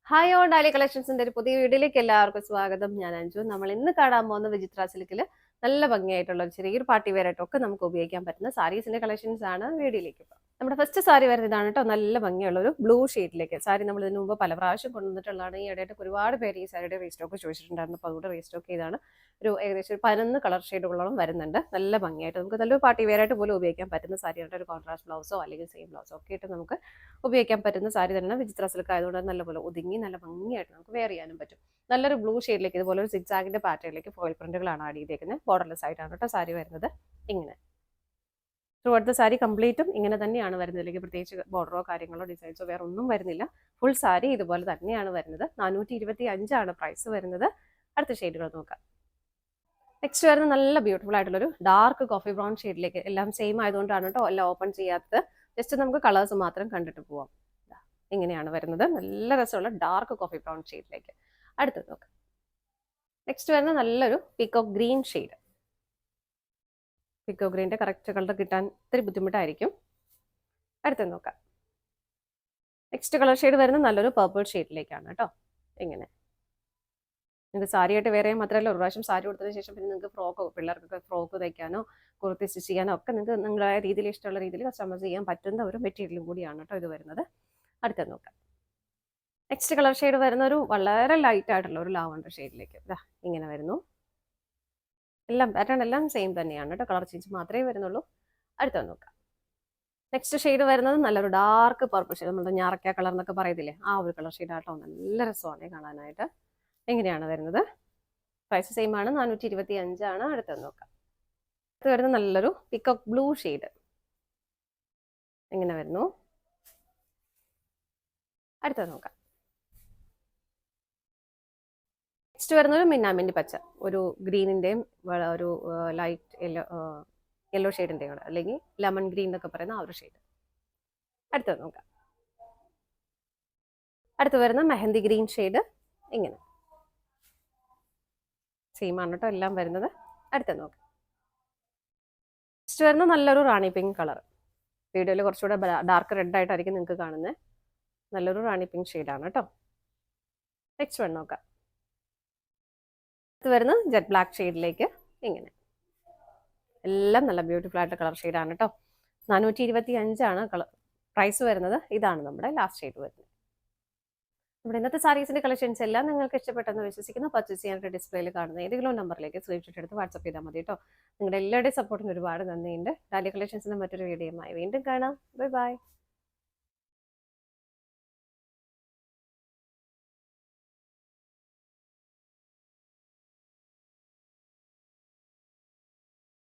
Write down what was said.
Hi all ഡാലി കളക്ഷൻസിന്റെ ഒരു പുതിയ വീഡിയോയിലേക്ക് എല്ലാവർക്കും സ്വാഗതം. ഞാൻ അഞ്ജു. നമ്മൾ ഇന്ന് കാണാൻ പോകുന്ന വിചിത്ര സിൽക്കിൽ നല്ല ഭംഗിയായിട്ടുള്ള ഒരു ചെറിയൊരു പാർട്ടി വെയർ ആയിട്ടൊക്കെ നമുക്ക് ഉപയോഗിക്കാൻ പറ്റുന്ന സാരീസിന്റെ കളക്ഷൻസ് ആണ് വീഡിയോയിലേക്ക്. നമ്മുടെ ഫസ്റ്റ് സാരി വരുന്നതാണ് കേട്ടോ. നല്ല ഭംഗിയുള്ള ഒരു ബ്ലൂ ഷെയ്ഡിലേക്ക് സാരി നമ്മൾ ഇതിനു മുമ്പ് പല പ്രാവശ്യം കൊണ്ടുവന്നിട്ടുള്ളതാണ്. ഈ ഇടയായിട്ട് ഒരുപാട് പേര് ഈ സാരിയുടെ റീസ്റ്റോക്ക് ചോദിച്ചിട്ടുണ്ടായിരുന്നു. അപ്പോൾ അതുകൊണ്ട് റീസ്റ്റോക്ക് ചെയ്താണ്. ഒരു ഏകദേശം ഒരു 11 കളർ ഷെയ്ഡുകളോളം വരുന്നുണ്ട്. നല്ല ഭംഗിയായിട്ട് നമുക്ക് നല്ലൊരു പാർട്ടി വെയർ ആയിട്ട് പോലും ഉപയോഗിക്കാൻ പറ്റുന്ന സാരിയായിട്ട് ഒരു കോൺട്രാസ്റ്റ് ബ്ലൗസോ അല്ലെങ്കിൽ സെയിം ബ്ലൗസോ ഒക്കെ ഇട്ട് നമുക്ക് ഉപയോഗിക്കാൻ പറ്റുന്ന സാരി തന്നെ. വിചിത്ര സിൽക്ക് ആയതുകൊണ്ട് നല്ലപോലെ ഒതുങ്ങി നല്ല ഭംഗിയായിട്ട് നമുക്ക് വെയർ ചെയ്യാനും പറ്റും. നല്ലൊരു ബ്ലൂ ഷെയ്ഡിലേക്ക് ഇതുപോലെ ഒരു സിക്സാഗിന്റെ പാറ്റേണിലേക്ക് ഫോയിൽ പ്രിന്റുകളാണ് ആഡ് ചെയ്തേക്കുന്നത്. ബോർഡർലെസ് ആയിട്ടാണ് കേട്ടോ സാരി വരുന്നത്. ഇങ്ങനെ ത്രൂ ഔട്ട് ദ സാരി കംപ്ലീറ്റും ഇങ്ങനെ തന്നെയാണ് വരുന്നത്. അല്ലെങ്കിൽ പ്രത്യേകിച്ച് ബോർഡറോ കാര്യങ്ങളോ ഡിസൈൻസോ വേറെ ഒന്നും വരുന്നില്ല. ഫുൾ സാരി ഇതുപോലെ തന്നെയാണ് വരുന്നത്. 425 പ്രൈസ് വരുന്നത്. അടുത്ത ഷെയ്ഡുകൾ നോക്കാം. നെക്സ്റ്റ് വരുന്നത് നല്ല ബ്യൂട്ടിഫുൾ ആയിട്ടുള്ളൊരു ഡാർക്ക് കോഫി ബ്രൗൺ ഷെയ്ഡിലേക്ക്. എല്ലാം സെയിം ആയതുകൊണ്ടാണ് കേട്ടോ എല്ലാം ഓപ്പൺ ചെയ്യാത്തത്. ജസ്റ്റ് നമുക്ക് കളേഴ്സ് മാത്രം കണ്ടിട്ട് പോവാം. ഇങ്ങനെയാണ് വരുന്നത്. നല്ല രസമുള്ള ഡാർക്ക് കോഫി ബ്രൗൺ ഷെയ്ഡിലേക്ക്. അടുത്തത് നോക്കാം. നെക്സ്റ്റ് വരുന്നത് നല്ലൊരു പീക്കോക്ക് ഗ്രീൻ ഷെയ്ഡ്. പീക്കോക്ക് ഗ്രീൻ്റെ കറക്റ്റ് കളർ കിട്ടാൻ ഇത്തിരി ബുദ്ധിമുട്ടായിരിക്കും. അടുത്തത് നോക്കാം. നെക്സ്റ്റ് കളർ ഷെയ്ഡ് വരുന്നത് നല്ലൊരു പർപ്പിൾ ഷെയ്ഡിലേക്കാണ് കേട്ടോ. ഇങ്ങനെ നിങ്ങൾക്ക് സാരിയായിട്ട് വേറെ മാത്രമല്ല, ഒരു പ്രാവശ്യം സാരി കൊടുത്തതിന് ശേഷം പിന്നെ നിങ്ങൾക്ക് ഫ്രോക്കോ പിള്ളേർക്കൊക്കെ ഫ്രോക്ക് തയ്ക്കാനോ കുർത്തി സ്റ്റിച്ച് ചെയ്യാനോ ഒക്കെ നിങ്ങൾക്ക് നിങ്ങളുടെ രീതിയിൽ ഇഷ്ടമുള്ള രീതിയിൽ കസ്റ്റമൈസ് ചെയ്യാൻ പറ്റുന്ന ഒരു മെറ്റീരിയലും കൂടിയാണ് കേട്ടോ ഇത് വരുന്നത്. അടുത്തത് നോക്കാം. നെക്സ്റ്റ് കളർ ഷെയ്ഡ് വരുന്ന ഒരു വളരെ ലൈറ്റ് ആയിട്ടുള്ള ഒരു ലാവണ്ടർ ഷെയ്ഡിലേക്ക് ഇങ്ങനെ വരുന്നു. എല്ലാം പാറ്റേൺ എല്ലാം സെയിം തന്നെയാണ് കേട്ടോ, കളർ ചേഞ്ച് മാത്രമേ വരുന്നുള്ളൂ. അടുത്തത് നോക്കാം. നെക്സ്റ്റ് ഷെയ്ഡ് വരുന്നത് നല്ലൊരു ഡാർക്ക് പർപ്പിൾ ഷെയ്ഡ്, നമ്മുടെ ഞാറക്ക കളർ എന്നൊക്കെ പറയത്തില്ലേ, ആ ഒരു കളർ ഷെയ്ഡ് ആട്ടോ. നല്ല രസമാണ് കാണാനായിട്ട്. എങ്ങനെയാണ് വരുന്നത്. പ്രൈസ് സെയിം ആണ്, 425. അടുത്തത് നോക്കാം. അടുത്ത് വരുന്നത് നല്ലൊരു പിക്കോക്ക് ബ്ലൂ ഷെയ്ഡ്. എങ്ങനെ വരുന്നു. അടുത്തത് നോക്കാം. നെക്സ്റ്റ് വരുന്നത് മിന്നാമിന്റി പച്ച, ഒരു ഗ്രീനിന്റെയും ഒരു ലൈറ്റ് യെല്ലോ ഷെയ്ഡിന്റെയും കൂടെ, അല്ലെങ്കിൽ ലെമൺ ഗ്രീൻ എന്നൊക്കെ പറയുന്ന ആ ഒരു ഷെയ്ഡ്. അടുത്തത് നോക്കാം. അടുത്ത് വരുന്ന മെഹന്തി ഗ്രീൻ ഷെയ്ഡ്. ഇങ്ങനെ സെയിം ആണ് കേട്ടോ എല്ലാം വരുന്നത്. അടുത്തത് നോക്കാം. നെക്സ്റ്റ് വരുന്ന നല്ലൊരു റാണി പിങ്ക് കളർ. വീഡിയോയിൽ കുറച്ചുകൂടെ ഡാർക്ക് റെഡ് ആയിട്ടായിരിക്കും നിങ്ങൾക്ക് കാണുന്നത്. നല്ലൊരു റാണി പിങ്ക് ഷെയ്ഡാണ് കേട്ടോ. നെക്സ്റ്റ് വൺ നോക്കാം. ഇത് വരുന്നത് ജെറ്റ് ബ്ലാക്ക് ഷെയ്ഡിലേക്ക്. ഇങ്ങനെ എല്ലാം നല്ല ബ്യൂട്ടിഫുൾ ആയിട്ട് കളർ ഷെയ്ഡാണ് കേട്ടോ. 425 കളർ പ്രൈസ് വരുന്നത്. ഇതാണ് നമ്മുടെ ലാസ്റ്റ് ഷെയ്ഡ് വരുന്നത്. നമ്മുടെ ഇന്നത്തെ സാരീസിന്റെ കളക്ഷൻസ് എല്ലാം നിങ്ങൾക്ക് ഇഷ്ടപ്പെട്ടെന്ന് വിശ്വസിക്കുന്നു. പർച്ചേസ് ചെയ്യാനായിട്ട് ഡിസ്പ്ലേയിൽ കാണുന്ന ഏതെങ്കിലും നമ്പറിലേക്ക് സ്ക്രീൻഷോട്ട് എടുത്ത് വാട്സ്ആപ്പ് ചെയ്താൽ മതി കേട്ടോ. നിങ്ങളുടെ എല്ലാവരുടെയും സപ്പോർട്ടിന് ഒരുപാട് നന്ദിയുണ്ട്. ഡാലി കളക്ഷൻസിന്റെ മറ്റൊരു വീഡിയോയുമായി വീണ്ടും കാണാം. Bye bye.